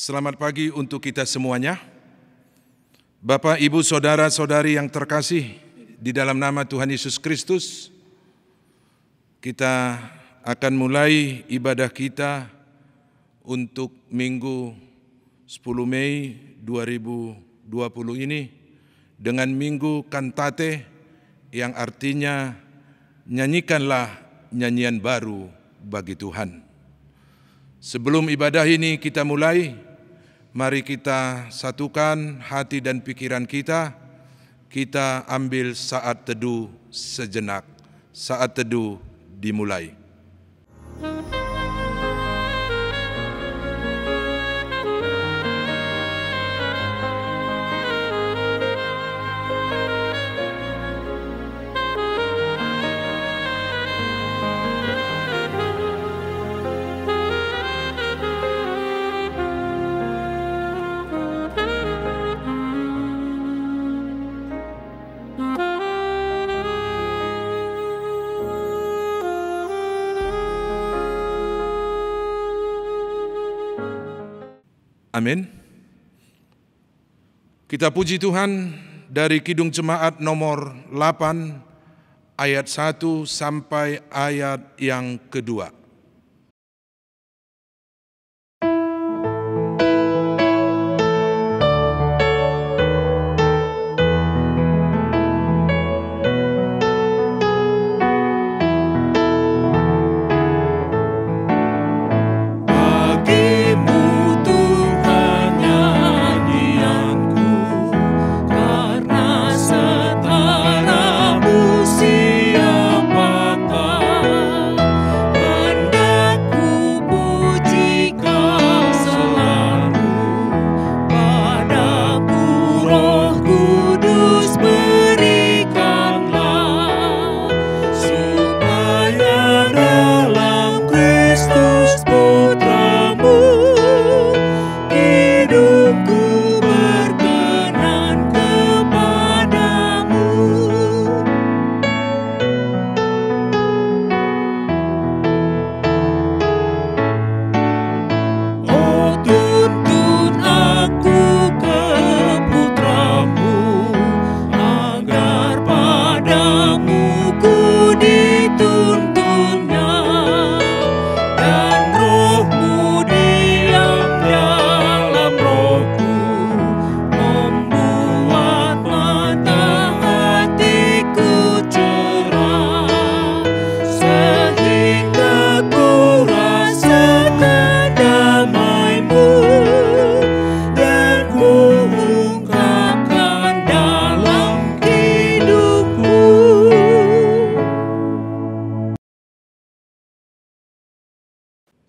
Selamat pagi untuk kita semuanya. Bapak, Ibu, Saudara-saudari yang terkasih, di dalam nama Tuhan Yesus Kristus, kita akan mulai ibadah kita untuk Minggu 10 Mei 2020 ini dengan Minggu Kantate yang artinya nyanyikanlah nyanyian baru bagi Tuhan. Sebelum ibadah ini kita mulai, mari kita satukan hati dan pikiran kita. Kita ambil saat teduh sejenak. Saat teduh dimulai. Amin. Kita puji Tuhan dari Kidung Jemaat nomor 8 ayat 1 sampai ayat yang kedua.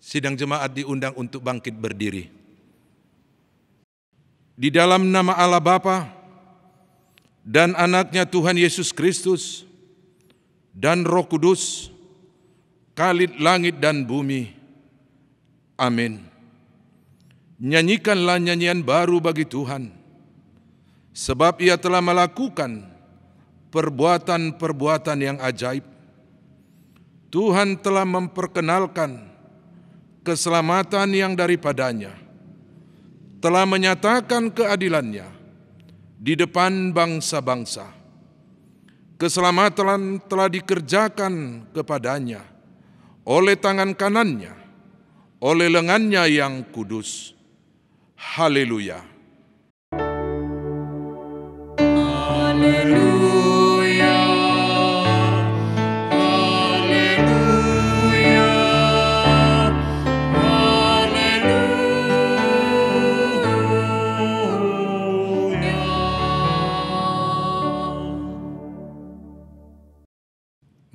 Sidang jemaat diundang untuk bangkit berdiri. Di dalam nama Allah Bapa dan anaknya Tuhan Yesus Kristus dan Roh Kudus, Khalid langit dan bumi. Amin. Nyanyikanlah nyanyian baru bagi Tuhan, sebab Ia telah melakukan perbuatan-perbuatan yang ajaib. Tuhan telah memperkenalkan keselamatan yang daripadanya, telah menyatakan keadilannya di depan bangsa-bangsa. Keselamatan telah dikerjakan kepadanya oleh tangan kanannya, oleh lengannya yang kudus. Haleluya. Haleluya.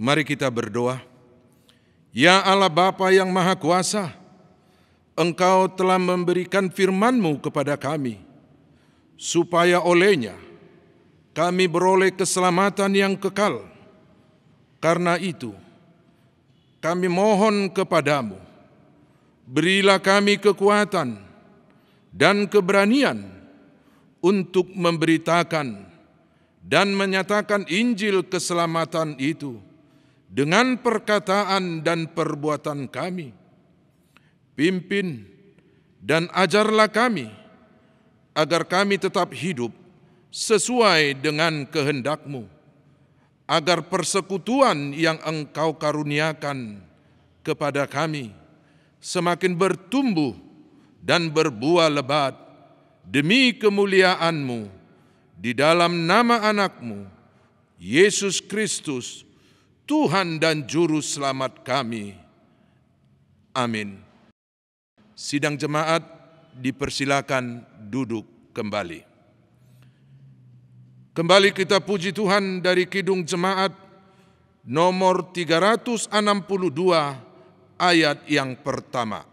Mari kita berdoa. Ya Allah Bapa yang Maha Kuasa, Engkau telah memberikan firman-Mu kepada kami, supaya olehnya kami beroleh keselamatan yang kekal. Karena itu, kami mohon kepadamu, berilah kami kekuatan dan keberanian untuk memberitakan dan menyatakan Injil keselamatan itu dengan perkataan dan perbuatan kami. Pimpin dan ajarlah kami, agar kami tetap hidup sesuai dengan kehendak-Mu, agar persekutuan yang Engkau karuniakan kepada kami semakin bertumbuh dan berbuah lebat demi kemuliaan-Mu, di dalam nama Anak-Mu, Yesus Kristus, Tuhan dan Juru Selamat kami. Amin. Sidang jemaat dipersilakan duduk kembali. Kembali kita puji Tuhan dari Kidung Jemaat nomor 362 ayat yang pertama.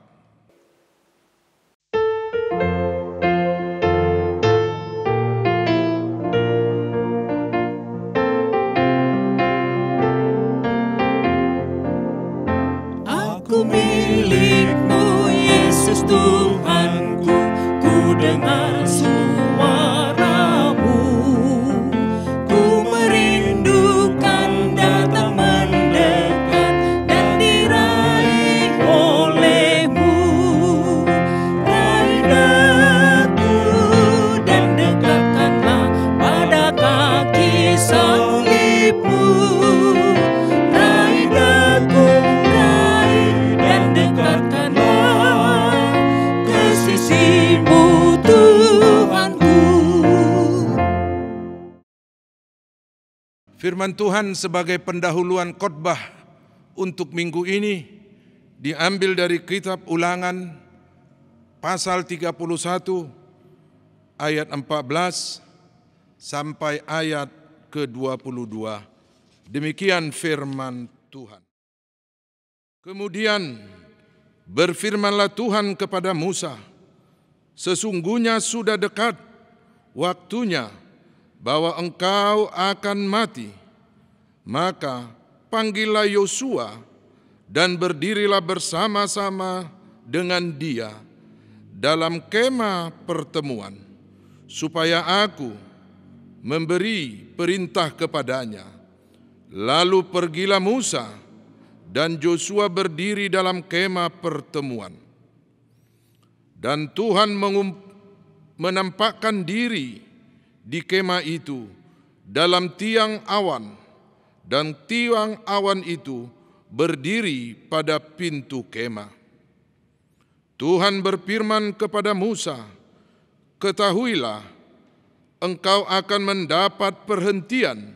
Aku milik-Mu, Yesus Tuhanku, ku dengar suara-Mu, ku merindukan datang mendekat dan diraih oleh-Mu. Raih daku dan dekatkanlah pada kaki salib-Mu. Raih daku, dan dekatkanlah ke sisi-Mu, Tuhanku. Firman Tuhan sebagai pendahuluan khotbah untuk minggu ini diambil dari kitab Ulangan pasal 31 ayat 14 sampai ayat ke-22. Demikian firman Tuhan. Kemudian berfirmanlah Tuhan kepada Musa, sesungguhnya sudah dekat waktunya bahwa engkau akan mati. Maka panggillah Yosua dan berdirilah bersama-sama dengan dia dalam kemah pertemuan, supaya aku memberi perintah kepadanya. Lalu pergilah Musa dan Yosua berdiri dalam kemah pertemuan. Dan Tuhan menampakkan diri di kemah itu dalam tiang awan, dan tiang awan itu berdiri pada pintu kemah. Tuhan berfirman kepada Musa, ketahuilah, engkau akan mendapat perhentian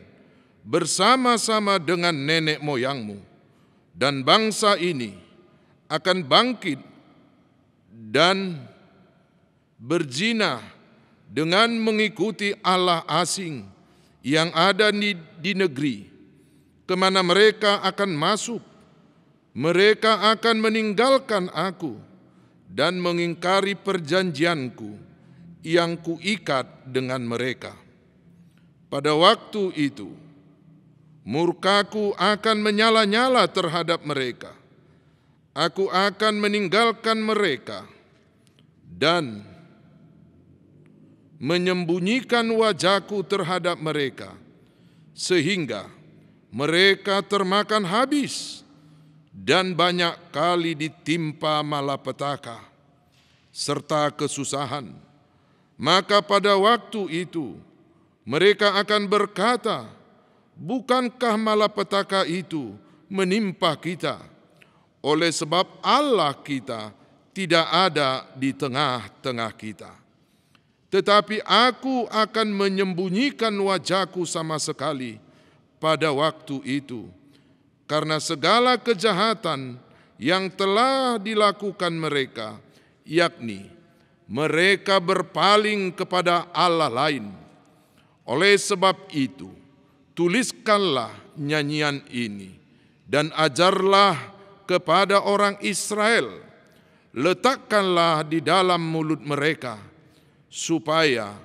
bersama-sama dengan nenek moyangmu, dan bangsa ini akan bangkit dan berzina dengan mengikuti allah asing yang ada di negeri kemana mereka akan masuk. Mereka akan meninggalkan aku dan mengingkari perjanjianku yang kuikat dengan mereka. Pada waktu itu, murkaku akan menyala-nyala terhadap mereka. Aku akan meninggalkan mereka dan menyembunyikan wajahku terhadap mereka, sehingga mereka termakan habis dan banyak kali ditimpa malapetaka serta kesusahan. Maka pada waktu itu mereka akan berkata, bukankah malapetaka itu menimpa kita? Oleh sebab Allah kita tidak ada di tengah-tengah kita. Tetapi aku akan menyembunyikan wajahku sama sekali pada waktu itu, karena segala kejahatan yang telah dilakukan mereka, yakni mereka berpaling kepada Allah lain. Oleh sebab itu, tuliskanlah nyanyian ini dan ajarlah kepada orang Israel, letakkanlah di dalam mulut mereka, supaya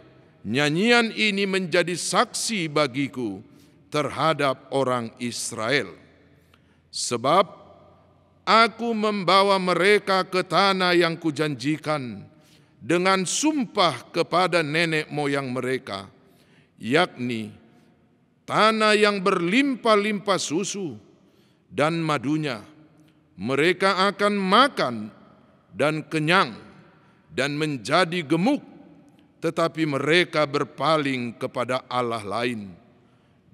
nyanyian ini menjadi saksi bagiku terhadap orang Israel. Sebab aku membawa mereka ke tanah yang kujanjikan dengan sumpah kepada nenek moyang mereka, yakni tanah yang berlimpah-limpah susu dan madunya. Mereka akan makan dan kenyang, dan menjadi gemuk, tetapi mereka berpaling kepada Allah lain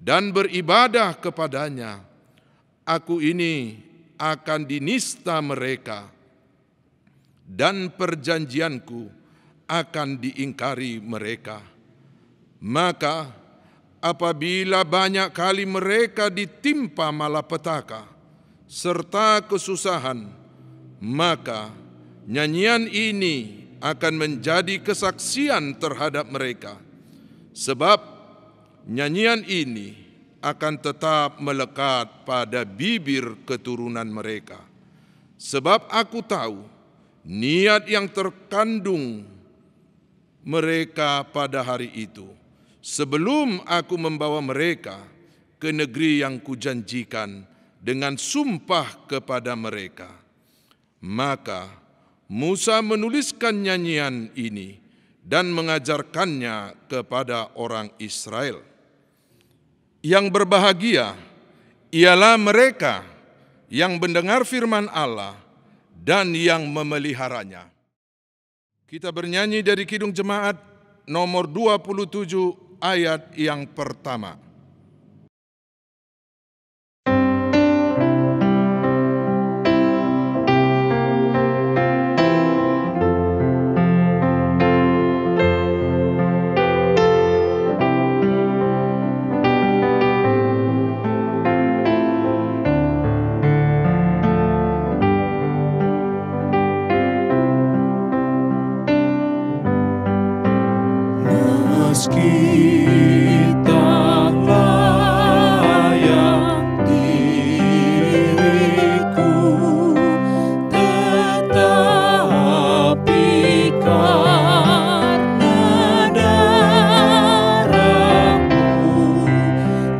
dan beribadah kepadanya. Aku ini akan dinista mereka, dan perjanjianku akan diingkari mereka. Maka apabila banyak kali mereka ditimpa malapetaka serta kesusahan, maka nyanyian ini akan menjadi kesaksian terhadap mereka, sebab nyanyian ini akan tetap melekat pada bibir keturunan mereka. Sebab aku tahu niat yang terkandung mereka pada hari itu, sebelum aku membawa mereka ke negeri yang kujanjikan dengan sumpah kepada mereka. Maka Musa menuliskan nyanyian ini dan mengajarkannya kepada orang Israel. Yang berbahagia ialah mereka yang mendengar firman Allah dan yang memeliharanya. Kita bernyanyi dari Kidung Jemaat nomor 27 ayat yang pertama. Meski tak layak diriku, tetapi karena darah-Mu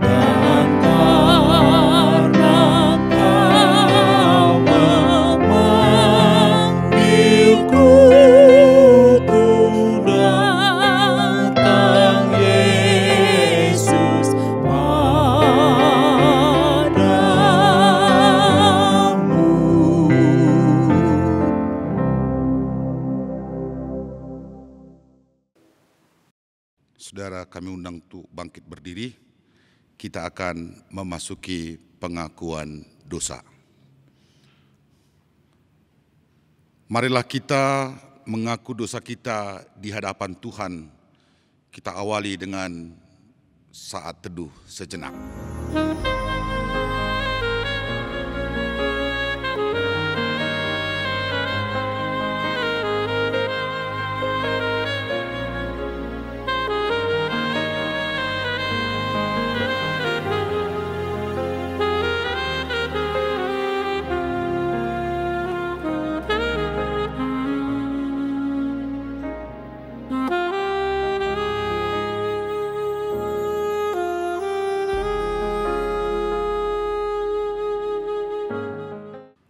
dan karena Kau memanggilku, Saudara, kami undang untuk bangkit berdiri. Kita akan memasuki pengakuan dosa. Marilah kita mengaku dosa kita di hadapan Tuhan. Kita awali dengan saat teduh sejenak.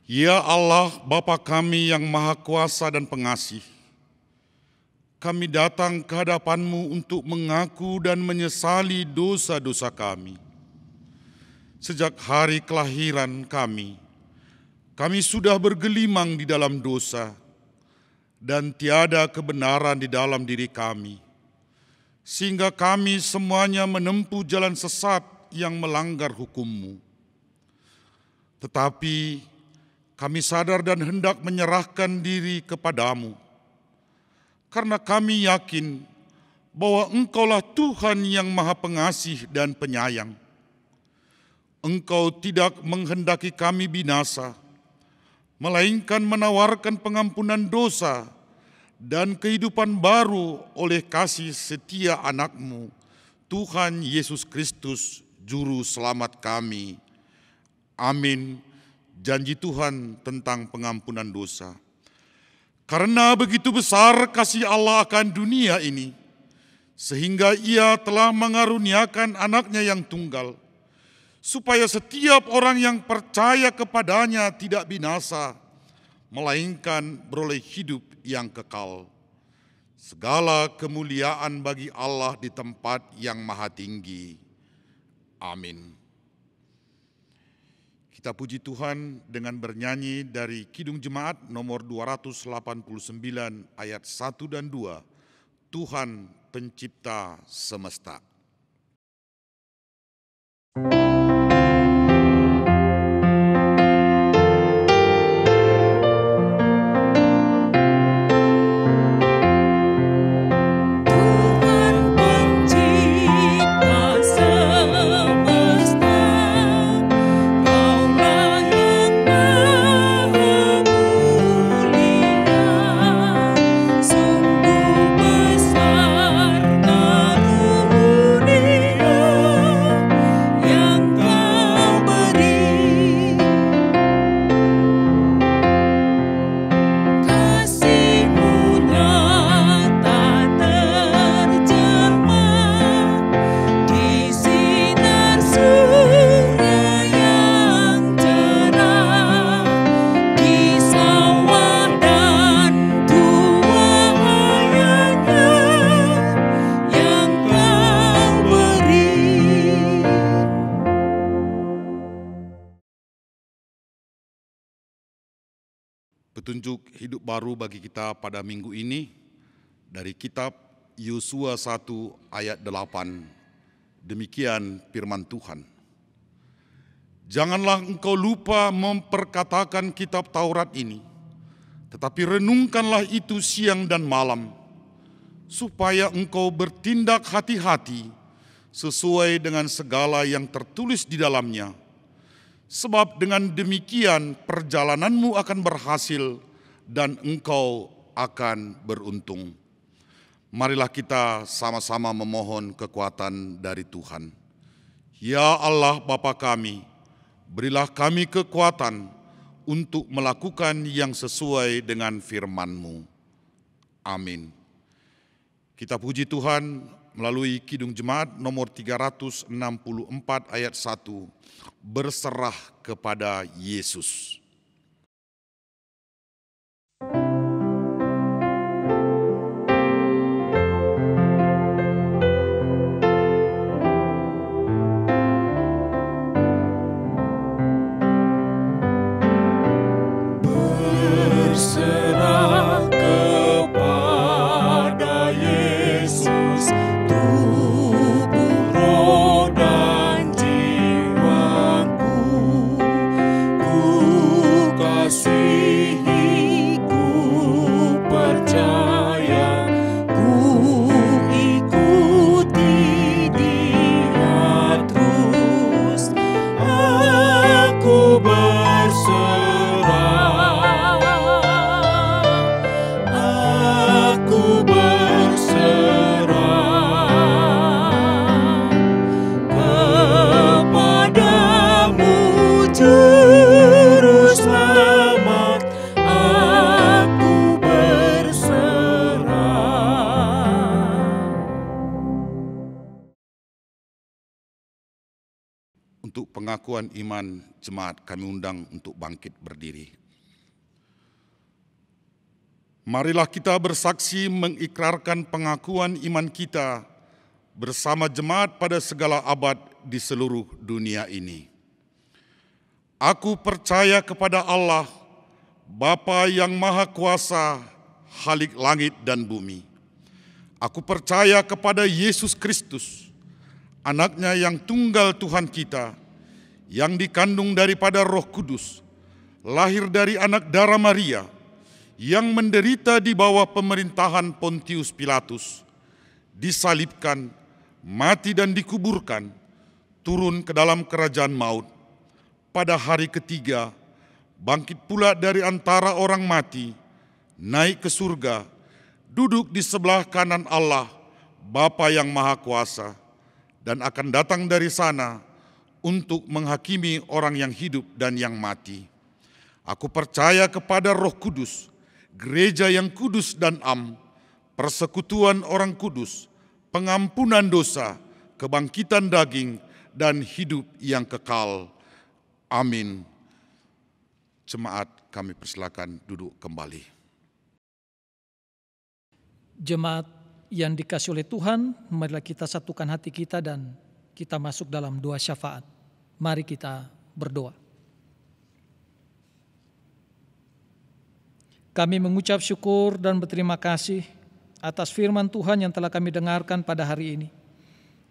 Ya Allah, Bapa kami yang Maha Kuasa dan Pengasih, kami datang ke hadapan-Mu untuk mengaku dan menyesali dosa-dosa kami. Sejak hari kelahiran kami sudah bergelimang di dalam dosa, dan tiada kebenaran di dalam diri kami, sehingga kami semuanya menempuh jalan sesat yang melanggar hukum-Mu. Tetapi kami sadar dan hendak menyerahkan diri kepadamu, karena kami yakin bahwa Engkaulah Tuhan yang Maha Pengasih dan Penyayang. Engkau tidak menghendaki kami binasa, melainkan menawarkan pengampunan dosa dan kehidupan baru oleh kasih setia anak-Mu, Tuhan Yesus Kristus, Juru Selamat kami. Amin. Janji Tuhan tentang pengampunan dosa. Karena begitu besar kasih Allah akan dunia ini, sehingga Ia telah mengaruniakan anaknya yang tunggal, supaya setiap orang yang percaya kepadanya tidak binasa, melainkan beroleh hidup yang kekal. Segala kemuliaan bagi Allah di tempat yang maha tinggi. Amin. Kita puji Tuhan dengan bernyanyi dari Kidung Jemaat nomor 289 ayat 1 dan 2. Tuhan Pencipta Semesta. Petunjuk hidup baru bagi kita pada minggu ini dari kitab Yosua 1 ayat 8. Demikian firman Tuhan. Janganlah engkau lupa memperkatakan kitab Taurat ini, tetapi renungkanlah itu siang dan malam, supaya engkau bertindak hati-hati sesuai dengan segala yang tertulis di dalamnya. Sebab dengan demikian perjalananmu akan berhasil dan engkau akan beruntung. Marilah kita sama-sama memohon kekuatan dari Tuhan. Ya Allah Bapa kami, berilah kami kekuatan untuk melakukan yang sesuai dengan firman-Mu. Amin. Kita puji Tuhan melalui Kidung Jemaat nomor 364 ayat 1. Berserah kepada Yesus. Berserah kepada Yesus, tubuh, roh, dan jiwaku. Ku kasihi, ku percaya, ku ikuti Dia terus. Aku berserah. Aku berserah kepadamu, Juru Selamat. Aku berserah. Untuk pengakuan iman jemaat, kami undang untuk bangkit berdiri. Marilah kita bersaksi mengikrarkan pengakuan iman kita bersama jemaat pada segala abad di seluruh dunia ini. Aku percaya kepada Allah, Bapa yang Maha Kuasa, Khalik langit dan bumi. Aku percaya kepada Yesus Kristus, Anaknya yang tunggal Tuhan kita, yang dikandung daripada Roh Kudus, lahir dari anak darah Maria, yang menderita di bawah pemerintahan Pontius Pilatus, disalibkan, mati dan dikuburkan, turun ke dalam kerajaan maut. Pada hari ketiga, bangkit pula dari antara orang mati, naik ke surga, duduk di sebelah kanan Allah, Bapa yang Maha Kuasa, dan akan datang dari sana untuk menghakimi orang yang hidup dan yang mati. Aku percaya kepada Roh Kudus, gereja yang kudus dan am, persekutuan orang kudus, pengampunan dosa, kebangkitan daging, dan hidup yang kekal. Amin. Jemaat, kami persilakan duduk kembali. Jemaat yang dikasihi oleh Tuhan, marilah kita satukan hati kita dan kita masuk dalam doa syafaat. Mari kita berdoa. Kami mengucap syukur dan berterima kasih atas firman Tuhan yang telah kami dengarkan pada hari ini.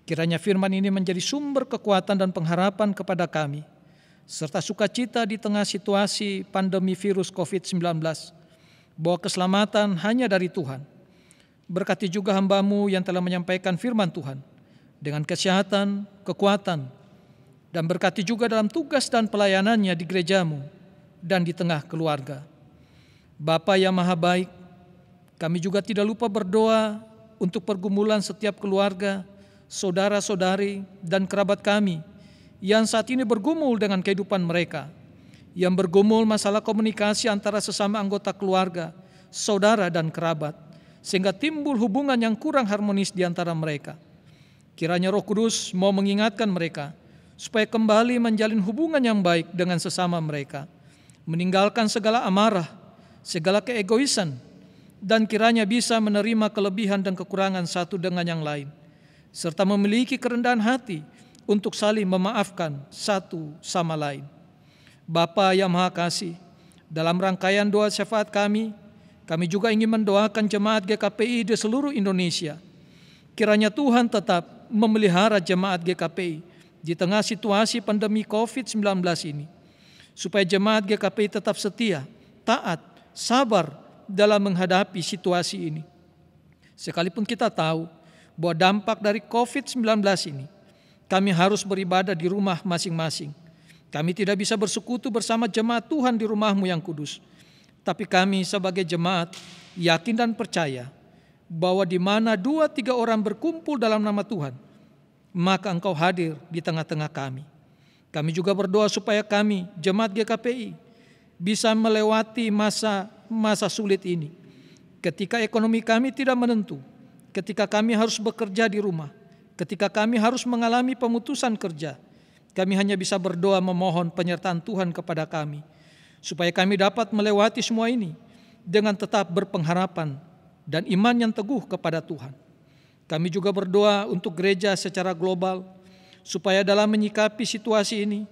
Kiranya firman ini menjadi sumber kekuatan dan pengharapan kepada kami, serta sukacita di tengah situasi pandemi virus COVID-19, bahwa keselamatan hanya dari Tuhan. Berkati juga hamba-Mu yang telah menyampaikan firman Tuhan, dengan kesehatan, kekuatan, dan berkati juga dalam tugas dan pelayanannya di gereja-Mu dan di tengah keluarga. Bapa yang Maha Baik, kami juga tidak lupa berdoa untuk pergumulan setiap keluarga, saudara-saudari, dan kerabat kami yang saat ini bergumul dengan kehidupan mereka, yang bergumul masalah komunikasi antara sesama anggota keluarga, saudara, dan kerabat, sehingga timbul hubungan yang kurang harmonis di antara mereka. Kiranya Roh Kudus mau mengingatkan mereka supaya kembali menjalin hubungan yang baik dengan sesama mereka, meninggalkan segala amarah, segala keegoisan, dan kiranya bisa menerima kelebihan dan kekurangan satu dengan yang lain, serta memiliki kerendahan hati untuk saling memaafkan satu sama lain. Bapa yang Maha Kasih, dalam rangkaian doa syafaat kami juga ingin mendoakan jemaat GKPI di seluruh Indonesia. Kiranya Tuhan tetap memelihara jemaat GKPI di tengah situasi pandemi COVID-19 ini, supaya jemaat GKPI tetap setia, taat, sabar dalam menghadapi situasi ini. Sekalipun kita tahu bahwa dampak dari COVID-19 ini, kami harus beribadah di rumah masing-masing. Kami tidak bisa bersekutu bersama jemaat Tuhan di rumah-Mu yang kudus. Tapi kami sebagai jemaat yakin dan percaya bahwa di mana 2-3 orang berkumpul dalam nama Tuhan, maka Engkau hadir di tengah-tengah kami. Kami juga berdoa supaya kami, jemaat GKPI, bisa melewati masa sulit ini. Ketika ekonomi kami tidak menentu, ketika kami harus bekerja di rumah, ketika kami harus mengalami pemutusan kerja, kami hanya bisa berdoa memohon penyertaan Tuhan kepada kami, supaya kami dapat melewati semua ini dengan tetap berpengharapan dan iman yang teguh kepada Tuhan. Kami juga berdoa untuk gereja secara global, supaya dalam menyikapi situasi ini,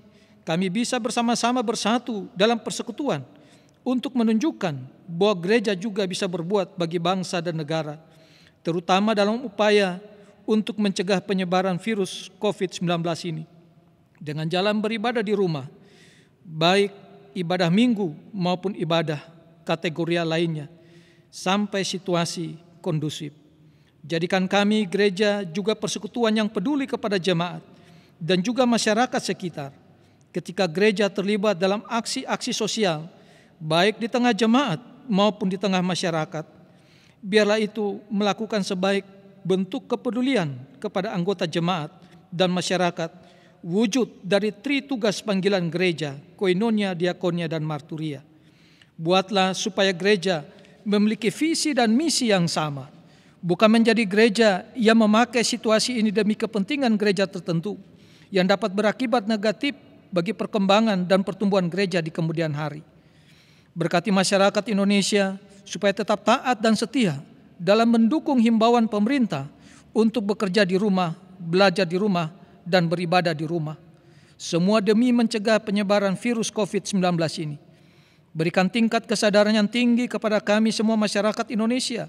kami bisa bersama-sama bersatu dalam persekutuan untuk menunjukkan bahwa gereja juga bisa berbuat bagi bangsa dan negara, terutama dalam upaya untuk mencegah penyebaran virus COVID-19 ini. Dengan jalan beribadah di rumah, baik ibadah minggu maupun ibadah kategori lainnya, sampai situasi kondusif. Jadikan kami gereja juga persekutuan yang peduli kepada jemaat dan juga masyarakat sekitar. Ketika gereja terlibat dalam aksi-aksi sosial, baik di tengah jemaat maupun di tengah masyarakat, biarlah itu melakukan sebaik bentuk kepedulian kepada anggota jemaat dan masyarakat, wujud dari tritugas panggilan gereja, koinonia, diakonia, dan marturia. Buatlah supaya gereja memiliki visi dan misi yang sama, bukan menjadi gereja yang memakai situasi ini demi kepentingan gereja tertentu yang dapat berakibat negatif bagi perkembangan dan pertumbuhan gereja di kemudian hari. Berkati masyarakat Indonesia supaya tetap taat dan setia dalam mendukung himbauan pemerintah untuk bekerja di rumah, belajar di rumah, dan beribadah di rumah. Semua demi mencegah penyebaran virus COVID-19 ini. Berikan tingkat kesadaran yang tinggi kepada kami semua masyarakat Indonesia,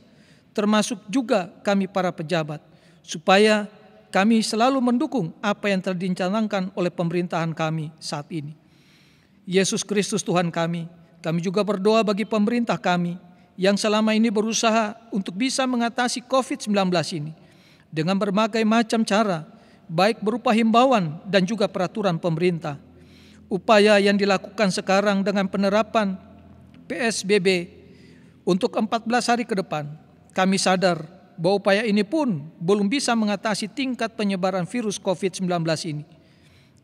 termasuk juga kami para pejabat, supaya kami selalu mendukung apa yang telah dicanangkan oleh pemerintahan kami saat ini. Yesus Kristus Tuhan kami juga berdoa bagi pemerintah kami yang selama ini berusaha untuk bisa mengatasi COVID-19 ini dengan berbagai macam cara, baik berupa himbauan dan juga peraturan pemerintah. Upaya yang dilakukan sekarang dengan penerapan PSBB untuk 14 hari ke depan, kami sadar bahwa upaya ini pun belum bisa mengatasi tingkat penyebaran virus COVID-19 ini.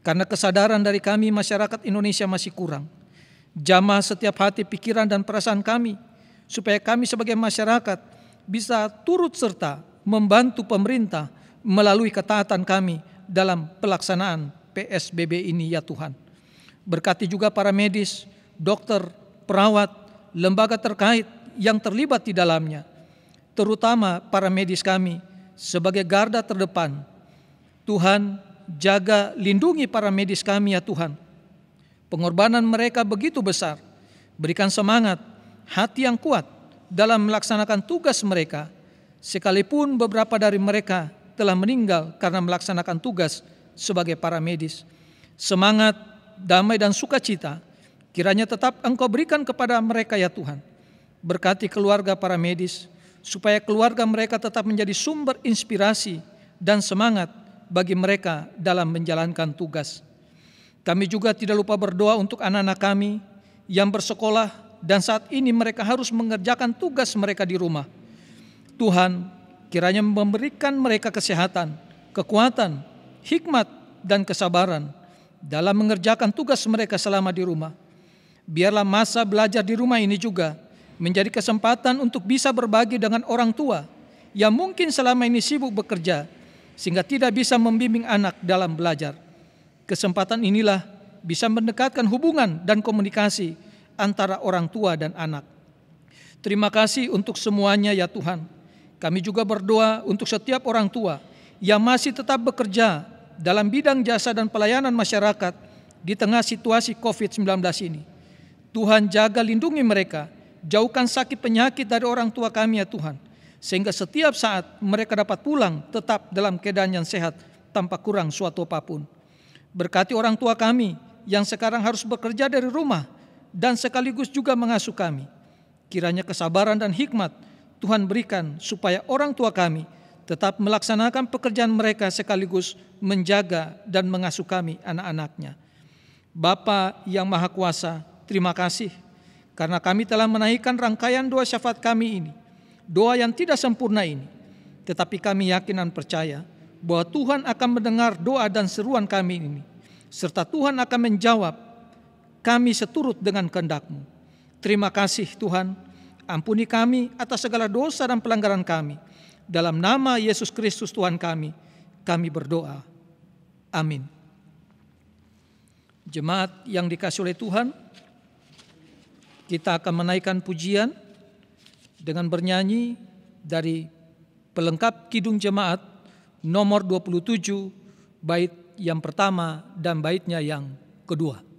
Karena kesadaran dari kami masyarakat Indonesia masih kurang. Jamah setiap hati, pikiran, dan perasaan kami, supaya kami sebagai masyarakat bisa turut serta membantu pemerintah melalui ketaatan kami dalam pelaksanaan PSBB ini, ya Tuhan. Berkati juga para medis, dokter, perawat, lembaga terkait yang terlibat di dalamnya, terutama para medis kami sebagai garda terdepan. Tuhan, jaga, lindungi para medis kami, ya Tuhan. Pengorbanan mereka begitu besar. Berikan semangat hati yang kuat dalam melaksanakan tugas mereka, sekalipun beberapa dari mereka telah meninggal karena melaksanakan tugas sebagai para medis. Semangat, damai dan sukacita kiranya tetap Engkau berikan kepada mereka ya Tuhan. Berkati keluarga para medis, supaya keluarga mereka tetap menjadi sumber inspirasi dan semangat bagi mereka dalam menjalankan tugas. Kami juga tidak lupa berdoa untuk anak-anak kami yang bersekolah dan saat ini mereka harus mengerjakan tugas mereka di rumah. Tuhan, kiranya memberikan mereka kesehatan, kekuatan, hikmat, dan kesabaran dalam mengerjakan tugas mereka selama di rumah. Biarlah masa belajar di rumah ini juga menjadi kesempatan untuk bisa berbagi dengan orang tua yang mungkin selama ini sibuk bekerja sehingga tidak bisa membimbing anak dalam belajar. Kesempatan inilah bisa mendekatkan hubungan dan komunikasi antara orang tua dan anak. Terima kasih untuk semuanya ya Tuhan. Kami juga berdoa untuk setiap orang tua yang masih tetap bekerja dalam bidang jasa dan pelayanan masyarakat di tengah situasi COVID-19 ini. Tuhan jaga lindungi mereka, jauhkan sakit penyakit dari orang tua kami ya Tuhan, sehingga setiap saat mereka dapat pulang tetap dalam keadaan yang sehat tanpa kurang suatu apapun. Berkati orang tua kami yang sekarang harus bekerja dari rumah dan sekaligus juga mengasuh kami. Kiranya kesabaran dan hikmat Tuhan berikan supaya orang tua kami tetap melaksanakan pekerjaan mereka sekaligus menjaga dan mengasuh kami anak-anaknya. Bapa yang Maha Kuasa, terima kasih karena kami telah menaikkan rangkaian doa syafaat kami ini. Doa yang tidak sempurna ini, tetapi kami yakin dan percaya bahwa Tuhan akan mendengar doa dan seruan kami ini, serta Tuhan akan menjawab kami seturut dengan kehendak-Mu. Terima kasih Tuhan, ampuni kami atas segala dosa dan pelanggaran kami. Dalam nama Yesus Kristus Tuhan kami berdoa. Amin. Jemaat yang dikasihi oleh Tuhan, kita akan menaikkan pujian dengan bernyanyi dari pelengkap Kidung Jemaat nomor 27, bait yang pertama dan baitnya yang kedua.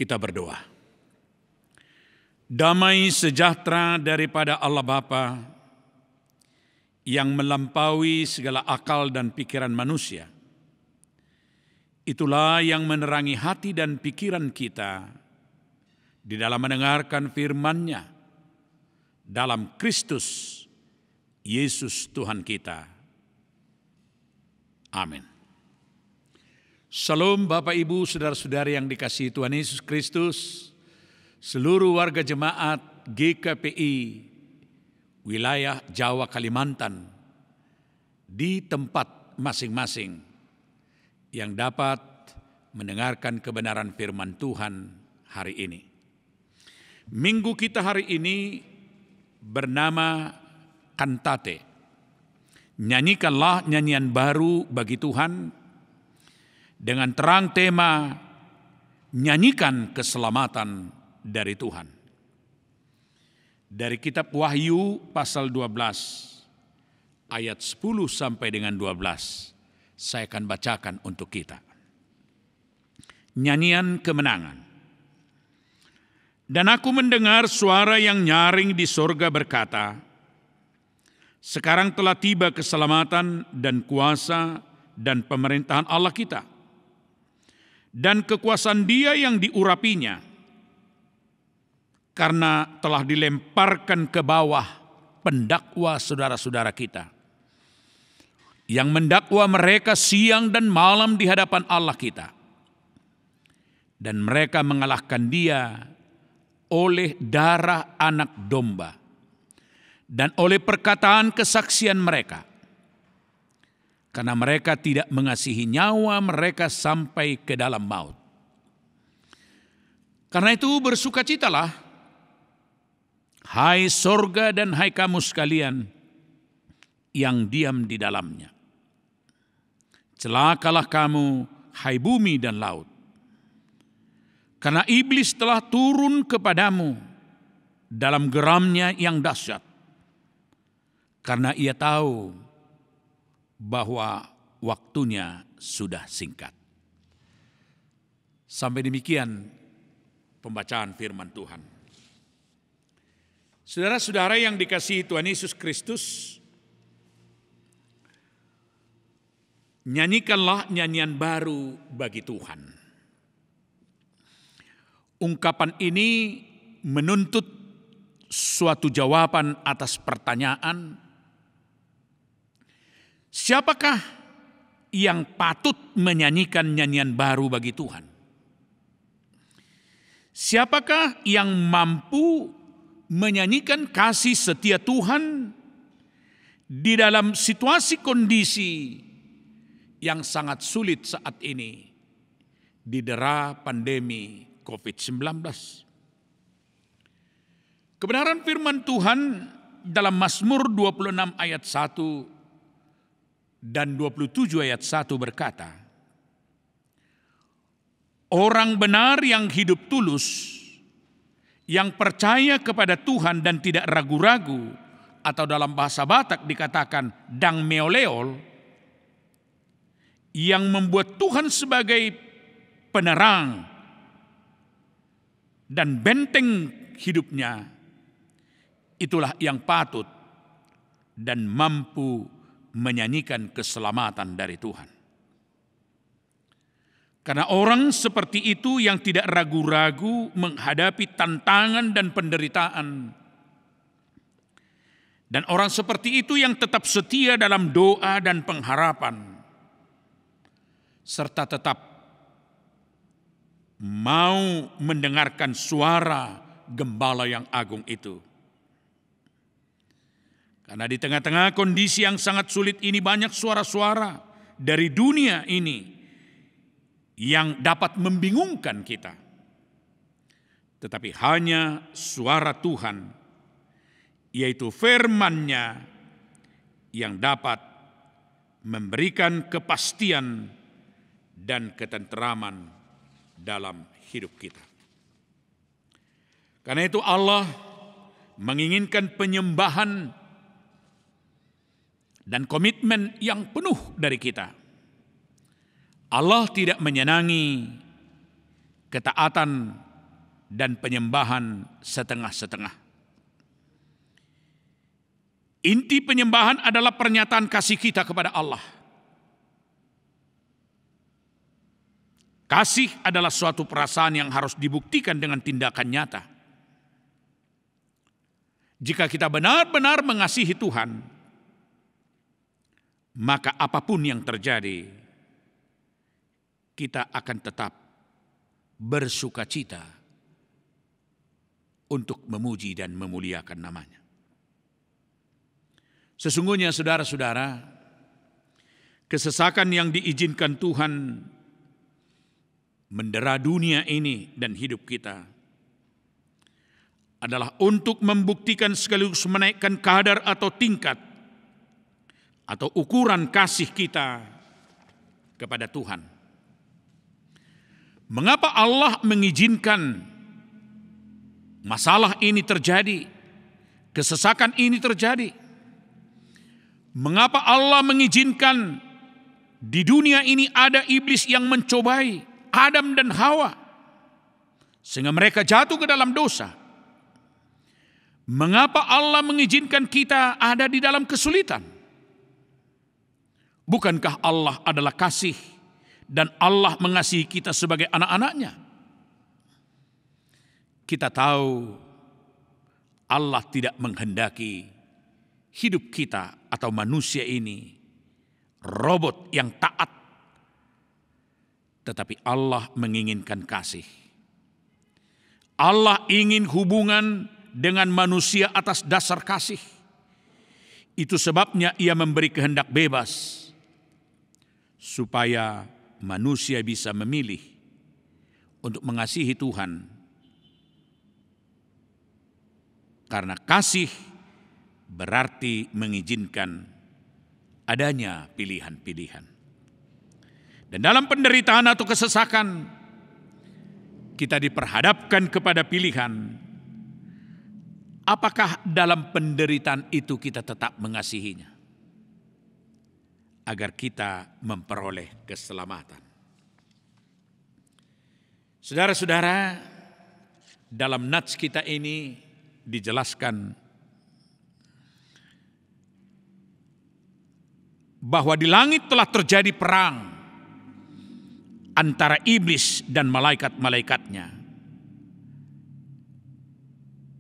Kita berdoa. Damai sejahtera daripada Allah Bapa yang melampaui segala akal dan pikiran manusia, itulah yang menerangi hati dan pikiran kita di dalam mendengarkan firman-Nya dalam Kristus Yesus Tuhan kita. Amin. Salam Bapak Ibu Saudara-saudari yang dikasihi Tuhan Yesus Kristus, seluruh warga jemaat GKPI wilayah Jawa Kalimantan di tempat masing-masing yang dapat mendengarkan kebenaran firman Tuhan hari ini. Minggu kita hari ini bernama Kantate. Nyanyikanlah nyanyian baru bagi Tuhan dengan terang tema nyanyikan keselamatan dari Tuhan. Dari kitab Wahyu pasal 12 ayat 10 sampai dengan 12 saya akan bacakan untuk kita. Nyanyian kemenangan. Dan aku mendengar suara yang nyaring di sorga berkata, sekarang telah tiba keselamatan dan kuasa dan pemerintahan Allah kita, dan kekuasaan Dia yang diurapinya, karena telah dilemparkan ke bawah pendakwa saudara-saudara kita, yang mendakwa mereka siang dan malam di hadapan Allah kita. Dan mereka mengalahkan Dia oleh darah anak domba dan oleh perkataan kesaksian mereka, karena mereka tidak mengasihi nyawa mereka sampai ke dalam maut. Karena itu bersukacitalah, hai sorga dan hai kamu sekalian yang diam di dalamnya. Celakalah kamu, hai bumi dan laut, karena iblis telah turun kepadamu dalam geramnya yang dahsyat, karena ia tahu bahwa waktunya sudah singkat. Sampai demikian pembacaan firman Tuhan. Saudara-saudara yang dikasihi Tuhan Yesus Kristus, nyanyikanlah nyanyian baru bagi Tuhan. Ungkapan ini menuntut suatu jawaban atas pertanyaan, siapakah yang patut menyanyikan nyanyian baru bagi Tuhan? Siapakah yang mampu menyanyikan kasih setia Tuhan di dalam situasi kondisi yang sangat sulit saat ini, didera pandemi COVID-19. Kebenaran firman Tuhan dalam Mazmur 26 ayat 1 dan 27 ayat 1 berkata, orang benar yang hidup tulus, yang percaya kepada Tuhan dan tidak ragu-ragu, atau dalam bahasa Batak dikatakan dang meoleol, yang membuat Tuhan sebagai penerang dan benteng hidupnya, itulah yang patut dan mampu menyanyikan keselamatan dari Tuhan. Karena orang seperti itu yang tidak ragu-ragu menghadapi tantangan dan penderitaan, dan orang seperti itu yang tetap setia dalam doa dan pengharapan, serta tetap mau mendengarkan suara gembala yang agung itu. Karena di tengah-tengah kondisi yang sangat sulit ini, banyak suara-suara dari dunia ini yang dapat membingungkan kita. Tetapi hanya suara Tuhan, yaitu firman-Nya, yang dapat memberikan kepastian dan ketenteraman dalam hidup kita. Karena itu Allah menginginkan penyembahan dan komitmen yang penuh dari kita. Allah tidak menyenangi ketaatan dan penyembahan setengah-setengah. Inti penyembahan adalah pernyataan kasih kita kepada Allah. Kasih adalah suatu perasaan yang harus dibuktikan dengan tindakan nyata. Jika kita benar-benar mengasihi Tuhan, maka apapun yang terjadi, kita akan tetap bersukacita untuk memuji dan memuliakan namanya. Sesungguhnya saudara-saudara, kesesakan yang diizinkan Tuhan mendera dunia ini dan hidup kita adalah untuk membuktikan sekaligus menaikkan kadar atau tingkat atau ukuran kasih kita kepada Tuhan. Mengapa Allah mengizinkan masalah ini terjadi, kesesakan ini terjadi? Mengapa Allah mengizinkan di dunia ini ada iblis yang mencobai Adam dan Hawa sehingga mereka jatuh ke dalam dosa. Mengapa Allah mengizinkan kita ada di dalam kesulitan? Bukankah Allah adalah kasih dan Allah mengasihi kita sebagai anak-anaknya? Kita tahu Allah tidak menghendaki hidup kita atau manusia ini robot yang taat, tetapi Allah menginginkan kasih. Allah ingin hubungan dengan manusia atas dasar kasih. Itu sebabnya Ia memberi kehendak bebas supaya manusia bisa memilih untuk mengasihi Tuhan. Karena kasih berarti mengizinkan adanya pilihan-pilihan. Dan dalam penderitaan atau kesesakan, kita diperhadapkan kepada pilihan. Apakah dalam penderitaan itu kita tetap mengasihinya? Agar kita memperoleh keselamatan. Saudara-saudara, dalam nats kita ini dijelaskan bahwa di langit telah terjadi perang antara iblis dan malaikat-malaikatnya.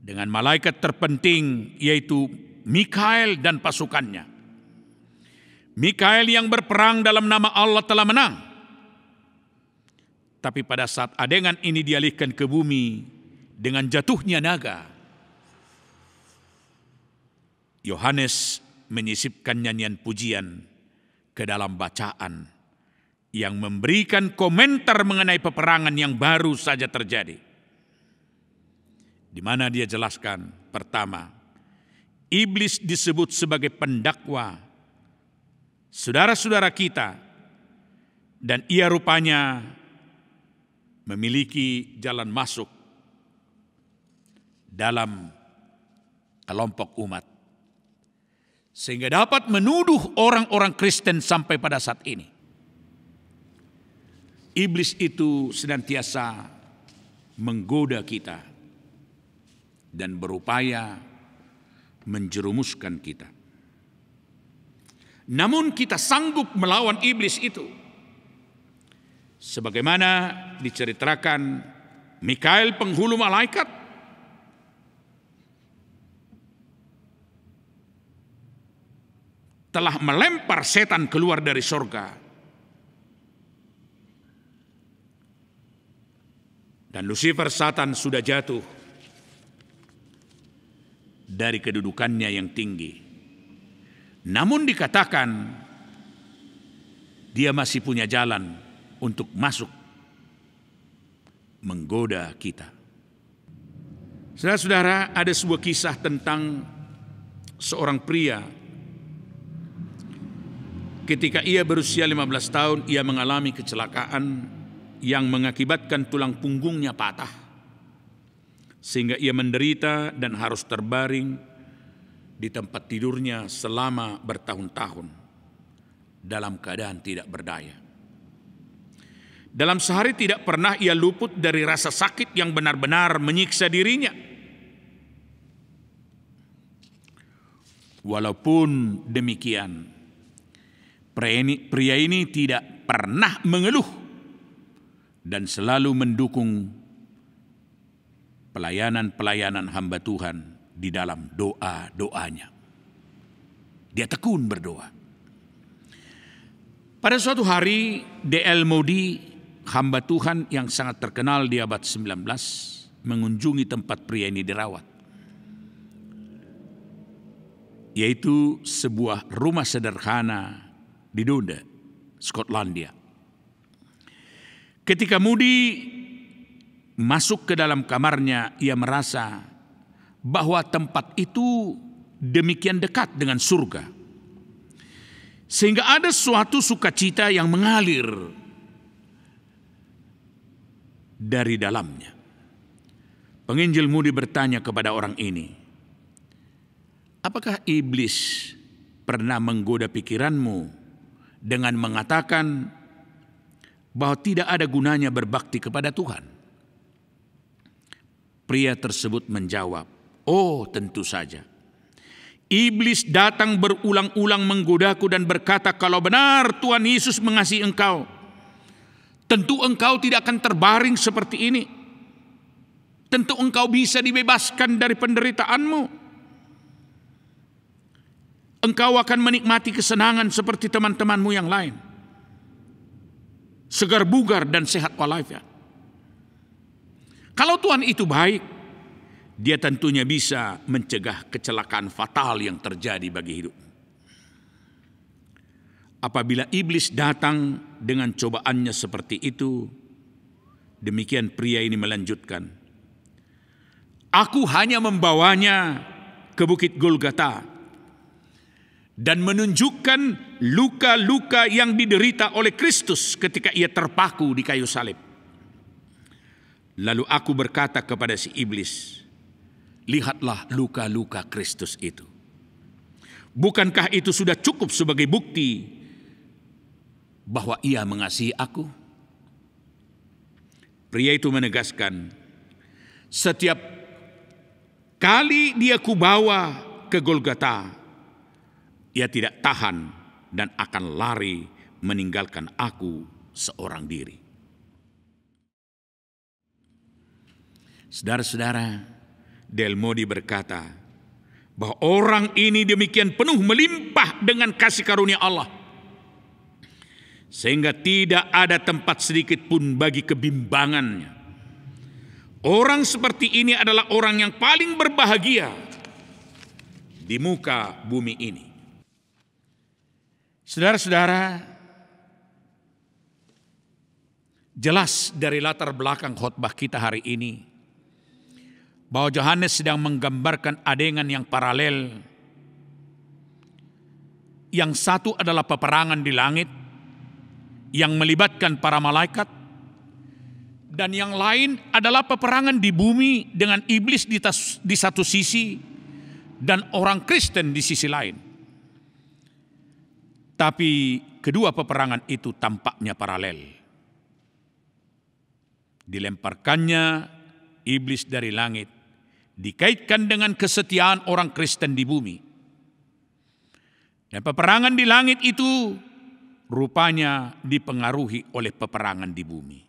Dengan malaikat terpenting yaitu Mikael dan pasukannya. Mikael yang berperang dalam nama Allah telah menang. Tapi pada saat adegan ini dialihkan ke bumi dengan jatuhnya naga, Yohanes menyisipkan nyanyian pujian ke dalam bacaan yang memberikan komentar mengenai peperangan yang baru saja terjadi. Di mana dia jelaskan, pertama, iblis disebut sebagai pendakwa saudara-saudara kita, dan ia rupanya memiliki jalan masuk dalam kelompok umat, sehingga dapat menuduh orang-orang Kristen sampai pada saat ini. Iblis itu senantiasa menggoda kita dan berupaya menjerumuskan kita. Namun kita sanggup melawan iblis itu. Sebagaimana diceritakan Mikael penghulu malaikat telah melempar setan keluar dari sorga. Dan Lucifer Satan sudah jatuh dari kedudukannya yang tinggi. Namun dikatakan dia masih punya jalan untuk masuk menggoda kita. Saudara-saudara, ada sebuah kisah tentang seorang pria. Ketika ia berusia 15 tahun, ia mengalami kecelakaan yang mengakibatkan tulang punggungnya patah, sehingga ia menderita dan harus terbaring di tempat tidurnya selama bertahun-tahun dalam keadaan tidak berdaya. Dalam sehari tidak pernah ia luput dari rasa sakit yang benar-benar menyiksa dirinya. Walaupun demikian, pria ini tidak pernah mengeluh dan selalu mendukung pelayanan-pelayanan hamba Tuhan di dalam doa-doanya. Dia tekun berdoa. Pada suatu hari, D.L. Moody, hamba Tuhan yang sangat terkenal di abad 19, mengunjungi tempat pria ini dirawat, yaitu sebuah rumah sederhana di Dundee, Skotlandia. Ketika Moody masuk ke dalam kamarnya, ia merasa bahwa tempat itu demikian dekat dengan surga, sehingga ada suatu sukacita yang mengalir dari dalamnya. Penginjil Moody bertanya kepada orang ini, apakah iblis pernah menggoda pikiranmu dengan mengatakan bahwa tidak ada gunanya berbakti kepada Tuhan? Pria tersebut menjawab, "Oh, tentu saja. Iblis datang berulang-ulang menggodaku dan berkata, kalau benar Tuhan Yesus mengasihi engkau, tentu engkau tidak akan terbaring seperti ini. Tentu engkau bisa dibebaskan dari penderitaanmu. Engkau akan menikmati kesenangan seperti teman-temanmu yang lain. Segar bugar dan sehat walafiat. Kalau Tuhan itu baik, Dia tentunya bisa mencegah kecelakaan fatal yang terjadi bagi hidup. Apabila iblis datang dengan cobaannya seperti itu, demikian pria ini melanjutkan, aku hanya membawanya ke Bukit Golgota dan menunjukkan luka-luka yang diderita oleh Kristus ketika ia terpaku di kayu salib. Lalu aku berkata kepada si iblis, lihatlah luka-luka Kristus itu. Bukankah itu sudah cukup sebagai bukti bahwa ia mengasihi aku? Pria itu menegaskan, setiap kali dia kubawa ke Golgota, ia tidak tahan dan akan lari meninggalkan aku seorang diri. Saudara-saudara, Del Modi berkata bahwa orang ini demikian penuh melimpah dengan kasih karunia Allah, sehingga tidak ada tempat sedikit pun bagi kebimbangannya. Orang seperti ini adalah orang yang paling berbahagia di muka bumi ini. Saudara-saudara, jelas dari latar belakang khotbah kita hari ini bahwa Yohanes sedang menggambarkan adegan yang paralel. Yang satu adalah peperangan di langit yang melibatkan para malaikat, dan yang lain adalah peperangan di bumi dengan iblis di satu sisi dan orang Kristen di sisi lain. Tapi kedua peperangan itu tampaknya paralel. Dilemparkannya iblis dari langit dikaitkan dengan kesetiaan orang Kristen di bumi. Dan peperangan di langit itu rupanya dipengaruhi oleh peperangan di bumi.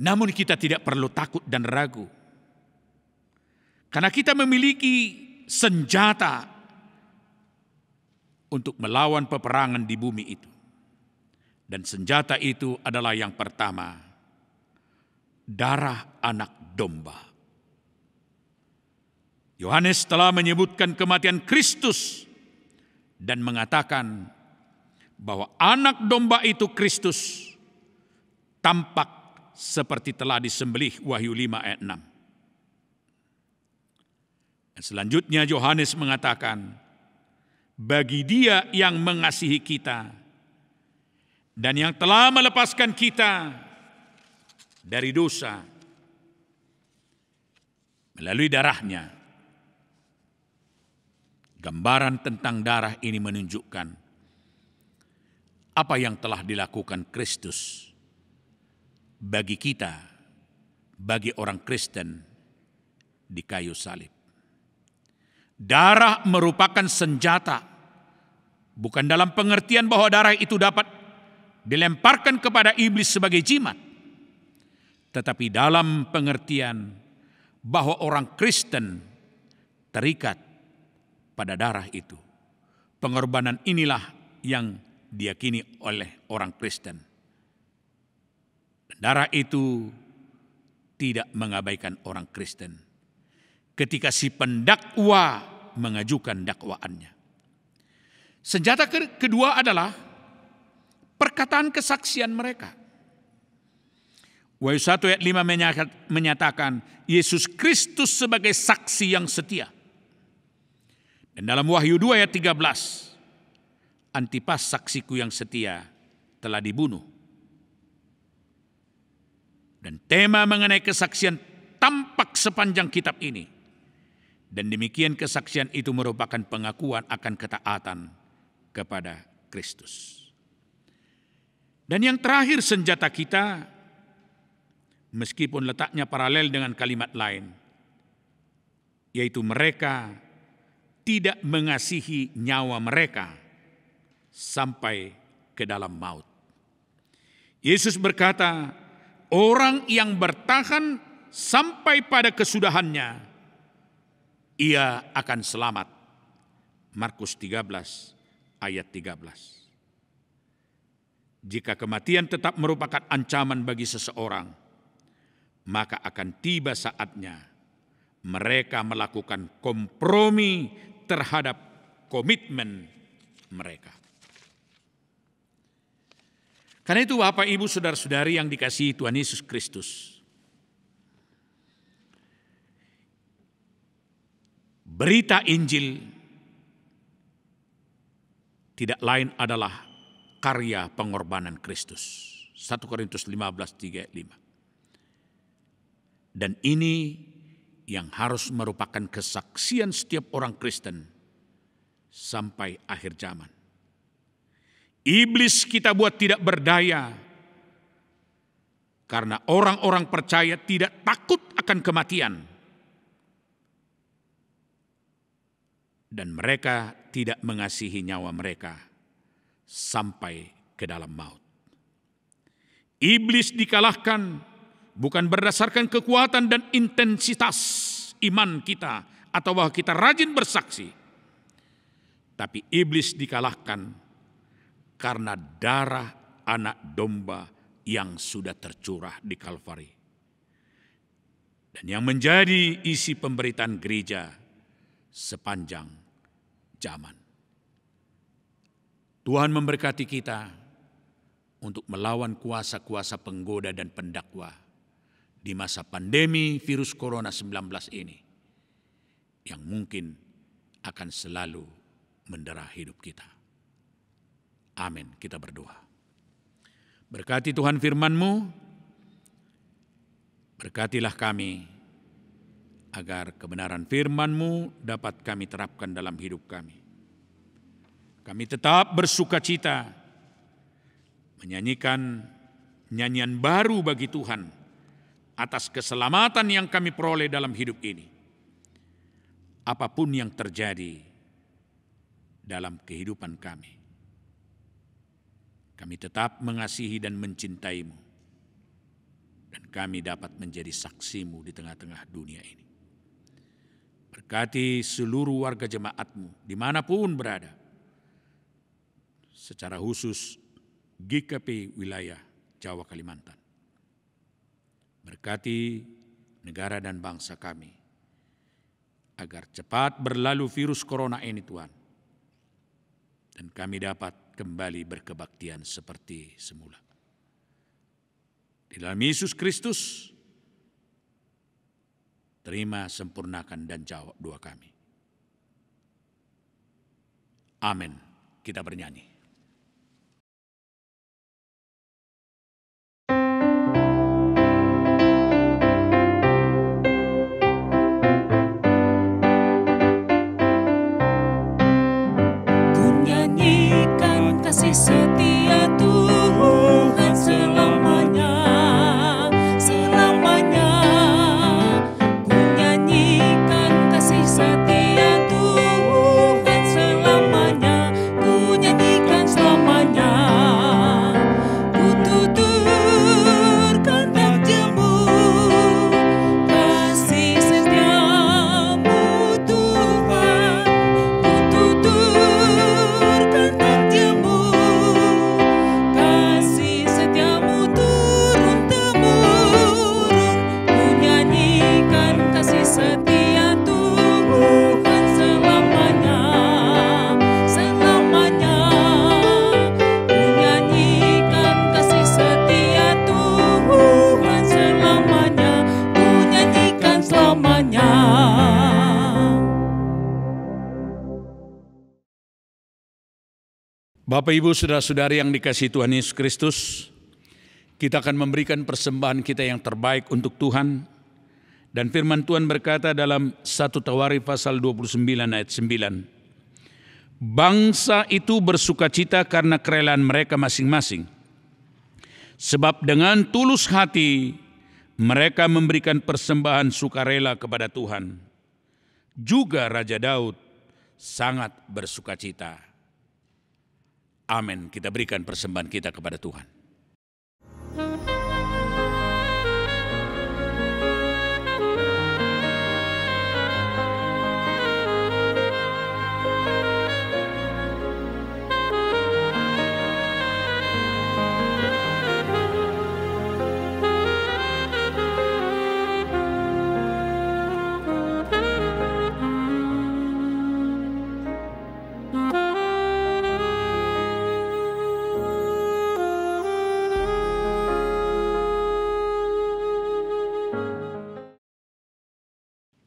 Namun kita tidak perlu takut dan ragu, karena kita memiliki senjata untuk melawan peperangan di bumi itu. Dan senjata itu adalah yang pertama, darah anak domba. Yohanes telah menyebutkan kematian Kristus dan mengatakan bahwa anak domba itu Kristus tampak seperti telah disembelih, Wahyu 5 ayat 6. Dan selanjutnya Yohanes mengatakan, bagi Dia yang mengasihi kita dan yang telah melepaskan kita dari dosa melalui darahnya. Gambaran tentang darah ini menunjukkan apa yang telah dilakukan Kristus bagi kita, bagi orang Kristen di kayu salib. Darah merupakan senjata, bukan dalam pengertian bahwa darah itu dapat dilemparkan kepada iblis sebagai jimat, tetapi dalam pengertian bahwa orang Kristen terikat pada darah itu. Pengorbanan inilah yang diyakini oleh orang Kristen. Darah itu tidak mengabaikan orang Kristen ketika si pendakwa mengajukan dakwaannya. Senjata kedua adalah perkataan kesaksian mereka. Wahyu 1 ayat 5 menyatakan Yesus Kristus sebagai saksi yang setia. Dan dalam Wahyu 2 ayat 13, Antipas saksiku yang setia telah dibunuh. Dan tema mengenai kesaksian tampak sepanjang kitab ini. Dan demikian kesaksian itu merupakan pengakuan akan ketaatan kepada Kristus. Dan yang terakhir senjata kita meskipun letaknya paralel dengan kalimat lain, yaitu mereka tidak mengasihi nyawa mereka sampai ke dalam maut. Yesus berkata, orang yang bertahan sampai pada kesudahannya, ia akan selamat. Markus 13 ayat 13. Jika kematian tetap merupakan ancaman bagi seseorang, maka akan tiba saatnya mereka melakukan kompromi terhadap komitmen mereka. Karena itu Bapak, Ibu, Saudara-saudari yang dikasihi Tuhan Yesus Kristus, berita Injil tidak lain adalah karya pengorbanan Kristus. 1 Korintus 15:3-5. Dan ini yang harus merupakan kesaksian setiap orang Kristen sampai akhir zaman. Iblis kita buat tidak berdaya karena orang-orang percaya tidak takut akan kematian. Dan mereka tidak mengasihi nyawa mereka sampai ke dalam maut. Iblis dikalahkan bukan berdasarkan kekuatan dan intensitas iman kita atau bahwa kita rajin bersaksi. Tapi iblis dikalahkan karena darah anak domba yang sudah tercurah di Kalvari. Dan yang menjadi isi pemberitaan gereja sepanjang zaman. Tuhan memberkati kita untuk melawan kuasa-kuasa penggoda dan pendakwa di masa pandemi virus corona 19 ini yang mungkin akan selalu mendera hidup kita. Amin. Kita berdoa. Berkati Tuhan firman-Mu, berkatilah kami agar kebenaran firman-Mu dapat kami terapkan dalam hidup kami. Kami tetap bersukacita menyanyikan nyanyian baru bagi Tuhan atas keselamatan yang kami peroleh dalam hidup ini. Apapun yang terjadi dalam kehidupan kami, kami tetap mengasihi dan mencintai-Mu. Dan kami dapat menjadi saksi-Mu di tengah-tengah dunia ini. Berkati seluruh warga jemaat-Mu dimanapun berada. Secara khusus GKP wilayah Jawa Kalimantan. Berkati negara dan bangsa kami agar cepat berlalu virus corona ini Tuhan. Dan kami dapat kembali berkebaktian seperti semula. Di dalam Yesus Kristus, terima, sempurnakan dan jawab doa kami. Amin. Kita bernyanyi. Kasih setia Tuhan selamanya, selamanya. Ku nyanyikan kasih setia Tuhan selamanya, ku nyanyikan selamanya. Ku tuturkan namamu, kasih setiamu Tuhan. Ku tuturkan namamu, setia Tuhan selamanya, selamanya. Ku nyanyikan kasih setia Tuhan selamanya, ku nyanyikan selamanya. Bapak, Ibu, Saudara-saudari yang dikasihi Tuhan Yesus Kristus, kita akan memberikan persembahan kita yang terbaik untuk Tuhan. Dan firman Tuhan berkata dalam 1 Tawarikh pasal 29 ayat 9. Bangsa itu bersukacita karena kerelaan mereka masing-masing. Sebab dengan tulus hati Mereka memberikan persembahan sukarela kepada Tuhan. Juga Raja Daud sangat bersukacita. Amin. Kita berikan persembahan kita kepada Tuhan.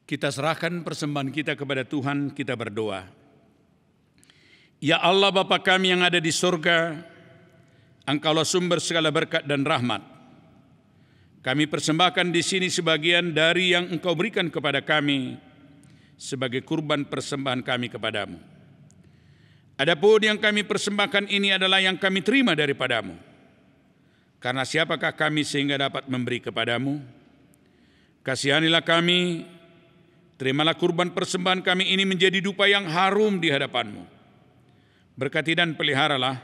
Kita serahkan persembahan kita kepada Tuhan, kita berdoa. Ya Allah Bapa kami yang ada di surga, Engkaulah sumber segala berkat dan rahmat. Kami persembahkan di sini sebagian dari yang Engkau berikan kepada kami sebagai kurban persembahan kami kepadamu. Adapun yang kami persembahkan ini adalah yang kami terima daripadamu. Karena siapakah kami sehingga dapat memberi kepadamu? Kasihanilah kami. Terimalah kurban persembahan kami ini menjadi dupa yang harum di hadapan-Mu. Berkati dan peliharalah,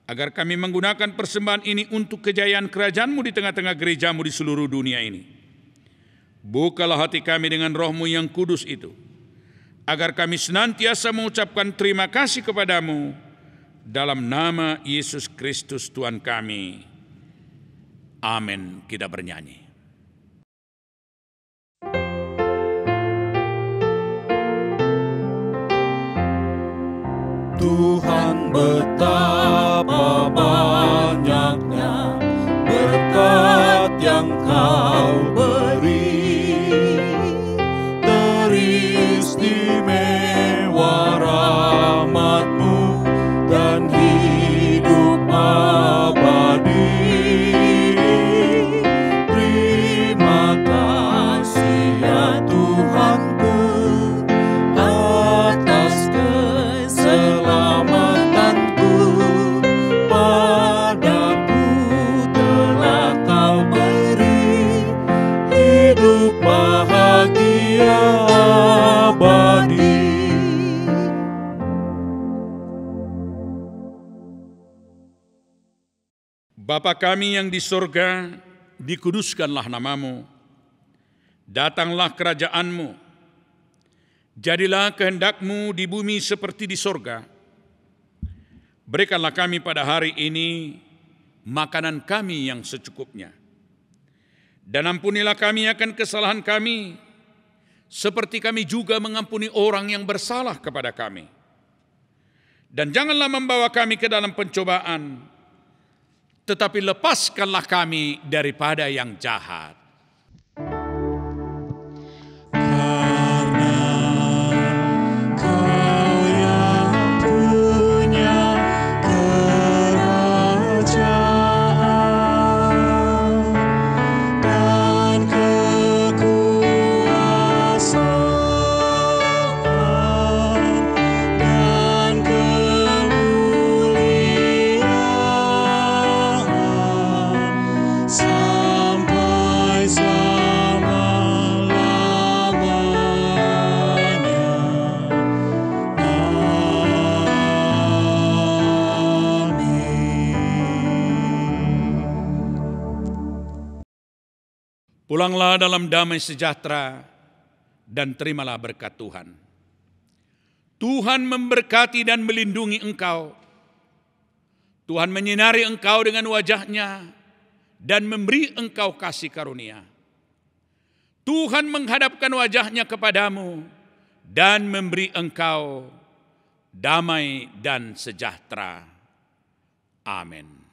agar kami menggunakan persembahan ini untuk kejayaan kerajaan-Mu di tengah-tengah gereja-Mu di seluruh dunia ini. Bukalah hati kami dengan Roh-Mu yang kudus itu, agar kami senantiasa mengucapkan terima kasih kepadamu, dalam nama Yesus Kristus Tuhan kami. Amin. Kita bernyanyi. Tuhan betapa banyaknya berkat yang Kau beri, teristimewa rahmat-Mu dan hidup abadi. Terima kasih ya Tuhanku atas keselamatanku, padaku telah Kau beri hidup bahagia abadi. Bapa kami yang di sorga, dikuduskanlah nama-Mu, datanglah kerajaan-Mu, jadilah kehendak-Mu di bumi seperti di sorga. Berikanlah kami pada hari ini makanan kami yang secukupnya. Dan ampunilah kami akan kesalahan kami, seperti kami juga mengampuni orang yang bersalah kepada kami. Dan janganlah membawa kami ke dalam pencobaan, tetapi lepaskanlah kami daripada yang jahat. Pulanglah dalam damai sejahtera dan terimalah berkat Tuhan. Tuhan memberkati dan melindungi engkau. Tuhan menyinari engkau dengan wajah-Nya dan memberi engkau kasih karunia. Tuhan menghadapkan wajah-Nya kepadamu dan memberi engkau damai dan sejahtera. Amin.